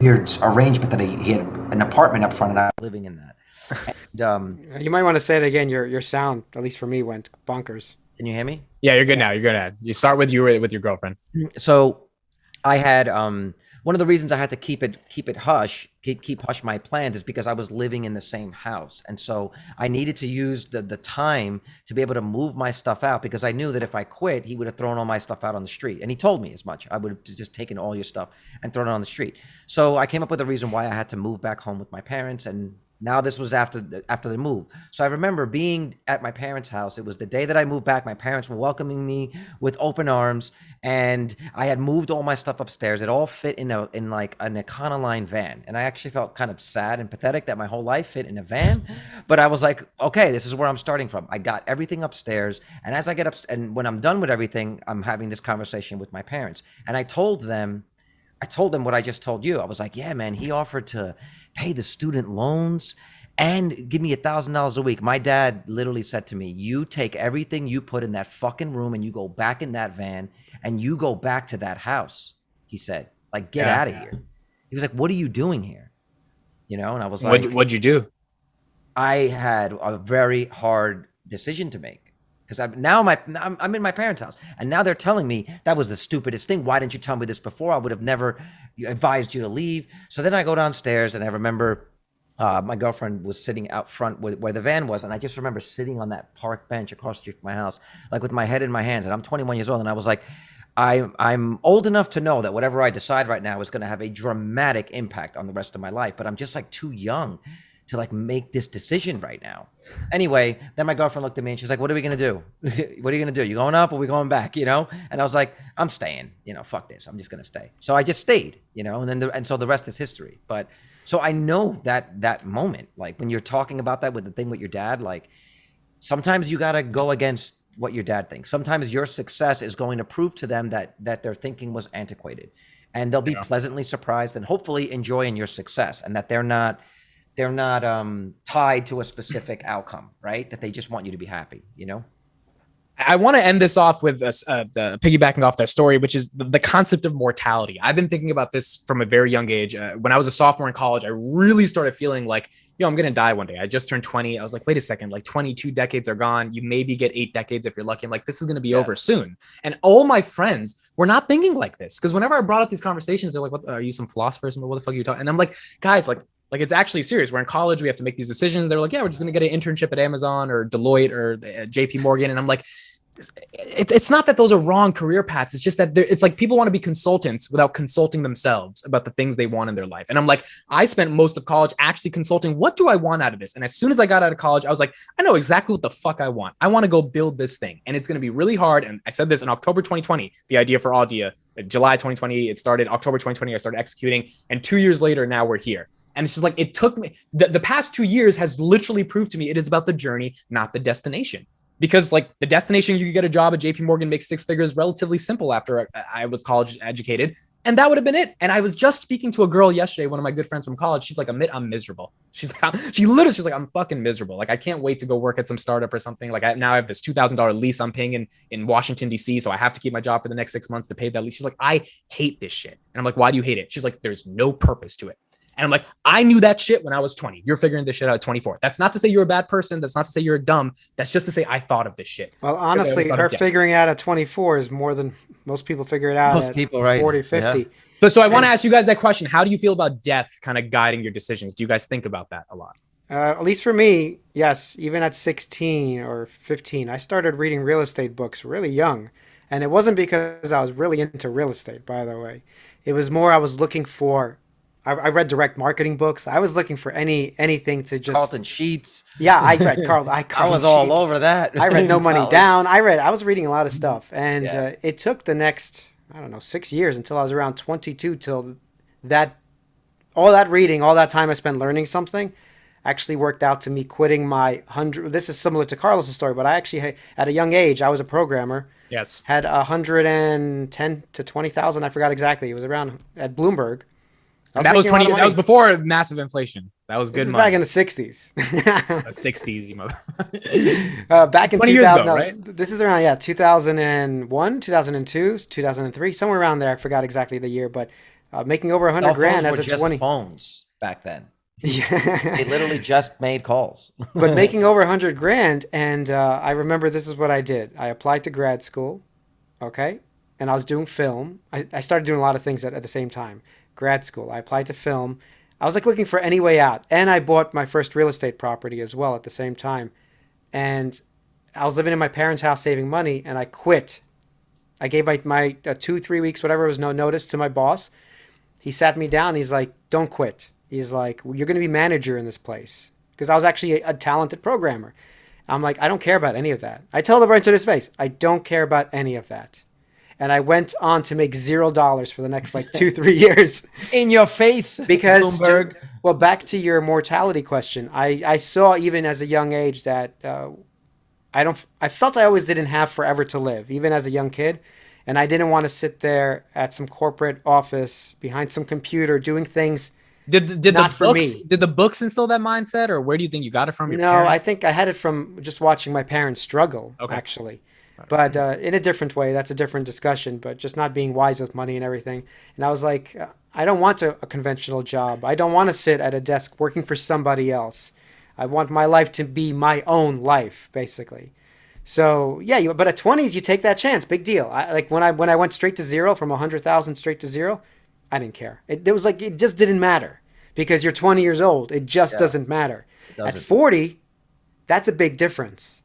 Weird arrangement that he had an apartment up front and I was living in that. And, You might want to say it again. Your sound, at least for me, went bonkers. can you hear me? Yeah, you're good now. You're good now. You start with your girlfriend. So I had one of the reasons I had to keep hush my plans is because I was living in the same house. And so I needed to use the time to be able to move my stuff out because I knew that if I quit, he would have thrown all my stuff out on the street. And he told me as much. I would have just taken all your stuff and thrown it on the street. So I came up with a reason why I had to move back home with my parents. And now this was after the move. So I remember being at my parents' house. It was the day that I moved back. My parents were welcoming me with open arms, and I had moved all my stuff upstairs. It all fit in like an Econoline van, and I actually felt kind of sad and pathetic that my whole life fit in a van. But I was like, okay, this is where I'm starting from. I got everything upstairs, and as I get up, and when I'm done with everything, I'm having this conversation with my parents, and I told them what I just told you. I was like, yeah, man, he offered to pay the student loans and give me $1,000 a week. My dad literally said to me, you take everything you put in that fucking room and you go back in that van and you go back to that house. He said, like, get out of here. He was like, what are you doing here? And I was like, What'd you do? I had a very hard decision to make. Because I'm in my parents' house, and now they're telling me that was the stupidest thing. Why didn't you tell me this before? I would have never advised you to leave. So then I go downstairs, and I remember my girlfriend was sitting out front where the van was, and I just remember sitting on that park bench across the street from my house, like with my head in my hands. And I'm 21 years old, and I was like, I'm old enough to know that whatever I decide right now is going to have a dramatic impact on the rest of my life, but I'm just like too young to like make this decision right now. Anyway, then my girlfriend looked at me and she's like, what are we going to do? What are you going to do? You going up or we going back? And I was like, I'm staying, fuck this. I'm just going to stay. So I just stayed, and so the rest is history. But so I know that moment, like when you're talking about that with the thing with your dad, like sometimes you got to go against what your dad thinks. Sometimes your success is going to prove to them that their thinking was antiquated, and they'll be pleasantly surprised and hopefully enjoy in your success, and that they're not tied to a specific outcome, right? That they just want you to be happy, I want to end this off with the piggybacking off that story, which is the concept of mortality. I've been thinking about this from a very young age. When I was a sophomore in college, I really started feeling like, I'm going to die one day. I just turned 20. I was like, wait a second, like 22 decades are gone. You maybe get 8 decades if you're lucky. I'm like, this is going to be over soon. And all my friends were not thinking like this. Because whenever I brought up these conversations, they're like, what, are you some philosopher? What the fuck are you talking? And I'm like, guys, like, Like, it's actually serious. We're in college. We have to make these decisions. They're like, yeah, we're just going to get an internship at Amazon or Deloitte or JP Morgan. And I'm like, it's not that those are wrong career paths. It's just that it's like people want to be consultants without consulting themselves about the things they want in their life. And I'm like, I spent most of college actually consulting. What do I want out of this? And as soon as I got out of college, I was like, I know exactly what the fuck I want. I want to go build this thing. And it's going to be really hard. And I said this in October 2020, the idea for Audia, July 2020, it started October 2020. I started executing. And 2 years later, now we're here. And it's just like, it took me, the past 2 years has literally proved to me it is about the journey, not the destination. Because like the destination, you could get a job at JP Morgan, make 6 figures, relatively simple after I was college educated. And that would have been it. And I was just speaking to a girl yesterday, one of my good friends from college. She's like, I'm miserable. She's like, I'm fucking miserable. Like, I can't wait to go work at some startup or something. Like now I have this $2,000 lease I'm paying in Washington, D.C. So I have to keep my job for the next 6 months to pay that lease. She's like, I hate this shit. And I'm like, why do you hate it? She's like, there's no purpose to it. And I'm like, I knew that shit when I was 20. You're figuring this shit out at 24. That's not to say you're a bad person. That's not to say you're dumb. That's just to say I thought of this shit. Well, honestly, her figuring out at 24 is more than most people figure it out Most at people, right? 40, 50. Yeah. So I want to ask you guys that question. How do you feel about death kind of guiding your decisions? Do you guys think about that a lot? At least for me, yes. Even at 16 or 15, I started reading real estate books really young. And it wasn't because I was really into real estate, by the way. It was more I was looking for... I read direct marketing books. I was looking for anything to just... Carlton Sheets. Yeah, I read Carl. I was all over that. I read No Money Down. I was reading a lot of stuff. And it took the next, 6 years until I was around 22 till all that reading, all that time I spent learning something actually worked out to me quitting my 100... This is similar to Carlos's story, but I actually, at a young age, I was a programmer. Yes. Had 110 to 20,000. I forgot exactly. It was around at Bloomberg. That was 20. That was before massive inflation. That was good money. Back in the 60s. The 60s, you mother. Back in 20 years ago, right? This is around 2001, 2002, 2003, somewhere around there. I forgot exactly the year, but making over 100 grand as a 20 phones back then. Yeah. They literally just made calls. But making over 100 grand, and I remember this is what I did. I applied to grad school, okay, and I was doing film. I started doing a lot of things at the same time. Grad school. I applied to film. I was like looking for any way out. And I bought my first real estate property as well at the same time. And I was living in my parents' house saving money, and I quit. I gave my 2-3 weeks, whatever, was no notice to my boss. He sat me down. He's like, don't quit. He's like, well, you're going to be manager in this place. Because I was actually a talented programmer. I'm like, I don't care about any of that. I told him right to his face, I don't care about any of that. And I went on to make $0 for the next 2-3 years. In your face, because Bloomberg. Well, back to your mortality question, I saw even as a young age that I felt I always didn't have forever to live, even as a young kid, and I didn't want to sit there at some corporate office behind some computer doing things. Did the books instill that mindset, or where do you think you got it from? Your parents? I think I had it from just watching my parents struggle. Okay. Actually. But in a different way. That's a different discussion, but just not being wise with money and everything. And I was like, I don't want a conventional job. I don't want to sit at a desk working for somebody else. I want my life to be my own life, basically. So yeah, but at 20s, you take that chance. Big deal. When I went straight to zero, from 100,000 straight to zero, I didn't care. It just didn't matter because you're 20 years old. It just doesn't matter. At 40, that's a big difference.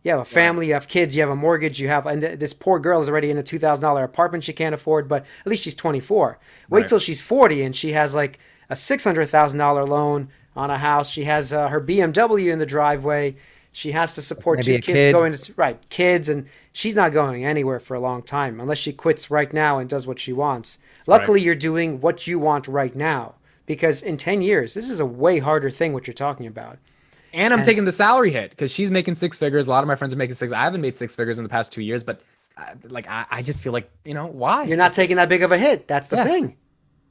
You have a family, you have kids, you have a mortgage, and this poor girl is already in a $2,000 apartment she can't afford, but at least she's 24. Wait till she's 40 and she has a $600,000 loan on a house. She has her BMW in the driveway. She has to support Maybe 2 kids kids, and she's not going anywhere for a long time unless she quits right now and does what she wants. Luckily, you're doing what you want right now, because in 10 years, this is a way harder thing what you're talking about. And I'm taking the salary hit because she's making 6 figures. A lot of my friends are making 6. I haven't made 6 figures in the past 2 years, but I just feel like, why? You're not taking that big of a hit. That's the thing.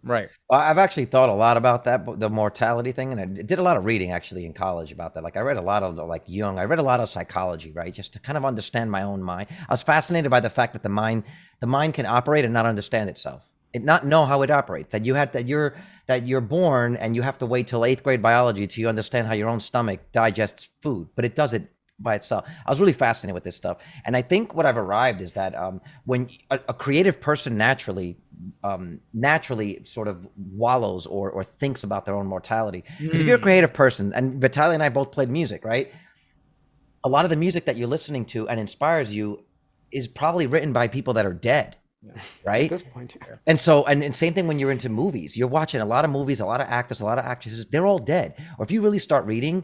Right. Well, I've actually thought a lot about that, the mortality thing, and I did a lot of reading actually in college about that. I read a lot of I read a lot of psychology, right? Just to kind of understand my own mind. I was fascinated by the fact that the mind can operate and not understand itself. It not know how it operates. That you're born and you have to wait till 8th grade biology till you understand how your own stomach digests food, but it does it by itself. I was really fascinated with this stuff, and I think what I've arrived is that when a creative person naturally sort of wallows or thinks about their own mortality. Because if you're a creative person, and Vitaly and I both played music, right? A lot of the music that you're listening to and inspires you is probably written by people that are dead, right? At this point, yeah. And so, and same thing when you're into movies. You're watching a lot of movies, a lot of actors, a lot of actresses. They're all dead. Or if you really start reading,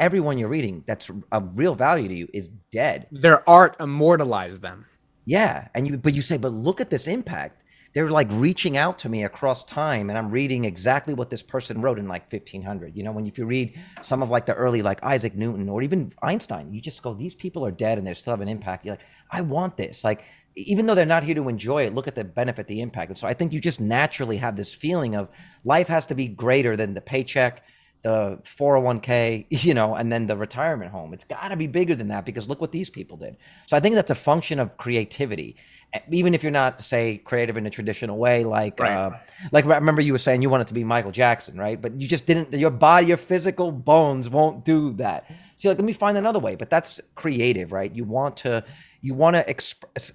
everyone you're reading that's of real value to you is dead. Their art immortalized them. Yeah, but you say, but look at this impact. They're like reaching out to me across time, and I'm reading exactly what this person wrote in like 1500. You know, if you read some of like the early, like Isaac Newton or even Einstein, you just go, these people are dead and they still have an impact. You're like, I want this. Like, even though they're not here to enjoy it, look at the benefit, the impact. And so I think you just naturally have this feeling of life has to be greater than the paycheck, the 401k, and then the retirement home. It's got to be bigger than that, because look what these people did. So I think that's a function of creativity, even if you're not, say, creative in a traditional way, like like I remember you were saying you wanted to be Michael Jackson, right? But you just didn't. Your body, your physical bones won't do that. So you're like, let me find another way. But that's creative, right? You want to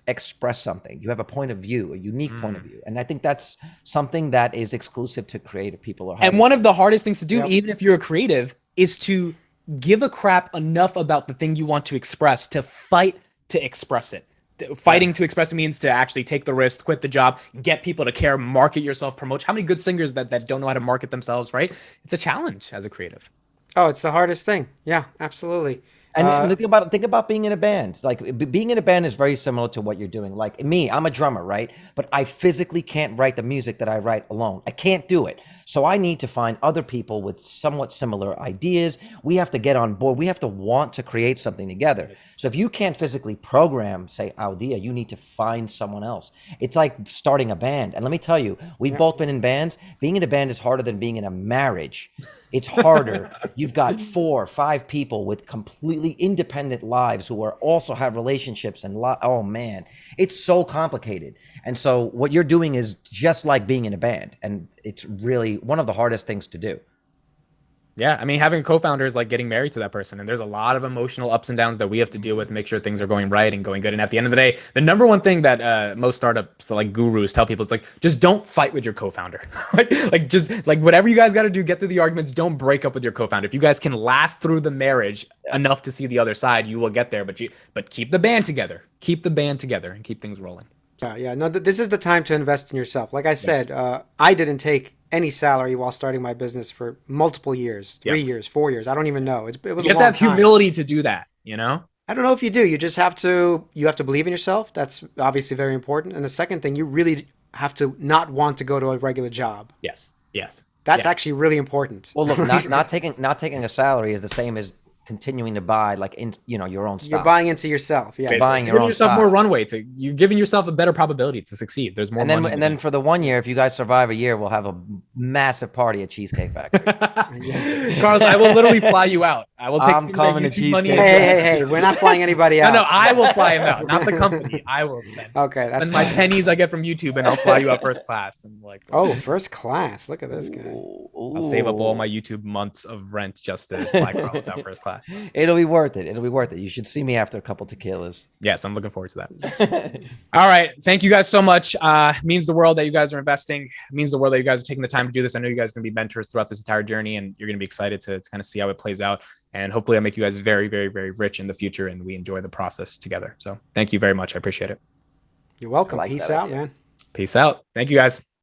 express something. You have a point of view, a unique point of view. And I think that's something that is exclusive to creative people. And one of the hardest things to do, even if you're a creative, is to give a crap enough about the thing you want to express to fight to express it. Fighting to express it means to actually take the risk, quit the job, get people to care, market yourself, promote. How many good singers that don't know how to market themselves, right? It's a challenge as a creative. Oh, it's the hardest thing. Yeah, absolutely. And think about being in a band. Like, being in a band is very similar to what you're doing. Like me, I'm a drummer, right? But I physically can't write the music that I write alone. I can't do it. So I need to find other people with somewhat similar ideas. We have to get on board. We have to want to create something together. Yes. So if you can't physically program, say, Aldea, you need to find someone else. It's like starting a band. And let me tell you, we've both been in bands. Being in a band is harder than being in a marriage. It's harder. You've got 4 or 5 people with completely independent lives who are also have relationships and oh man, it's so complicated. And so what you're doing is just like being in a band, and it's really one of the hardest things to do. Yeah, I mean, having a co-founder is like getting married to that person, and there's a lot of emotional ups and downs that we have to deal with to make sure things are going right and going good. And at the end of the day, the number one thing that most startups, like gurus, tell people is like, just don't fight with your co-founder. Just whatever you guys got to do, get through the arguments. Don't break up with your co-founder. If you guys can last through the marriage enough to see the other side, you will get there. But keep the band together. Keep the band together and keep things rolling. Yeah. No, this is the time to invest in yourself. Like I said, I didn't take any salary while starting my business for multiple years, 3 years, 4 years. I don't even know. It was. You have to have humility to do that. I don't know if you do. You just have to. You have to believe in yourself. That's obviously very important. And the second thing, you really have to not want to go to a regular job. Yes. That's actually really important. Well, look, not taking a salary is the same as continuing to buy your own stock. You're buying into yourself. Yeah, buying your own yourself stock. More runway you're giving yourself a better probability to succeed. There's more. And then for the 1 year, if you guys survive a year, we'll have a massive party at Cheesecake Factory. Carlos, I will literally fly you out. I will take. I'm coming to Cheesecake. Hey, we're not flying anybody out. No, I will fly him out, not the company. I will spend. Okay, that's my pennies I get from YouTube, and I'll fly you out first class. And first class. Look at this guy. I'll save up all my YouTube months of rent just to fly Carlos out first class. It'll be worth it. You should see me after a couple tequilas. Yes, I'm looking forward to that. All right. Thank you guys so much. Means the world that you guys are investing. Means the world that you guys are taking the time to do this. I know you guys are going to be mentors throughout this entire journey, and you're going to be excited to kind of see how it plays out. And hopefully I make you guys very, very, very rich in the future, and we enjoy the process together. So thank you very much. I appreciate it. You're welcome. Peace out, man. Peace out. Thank you guys.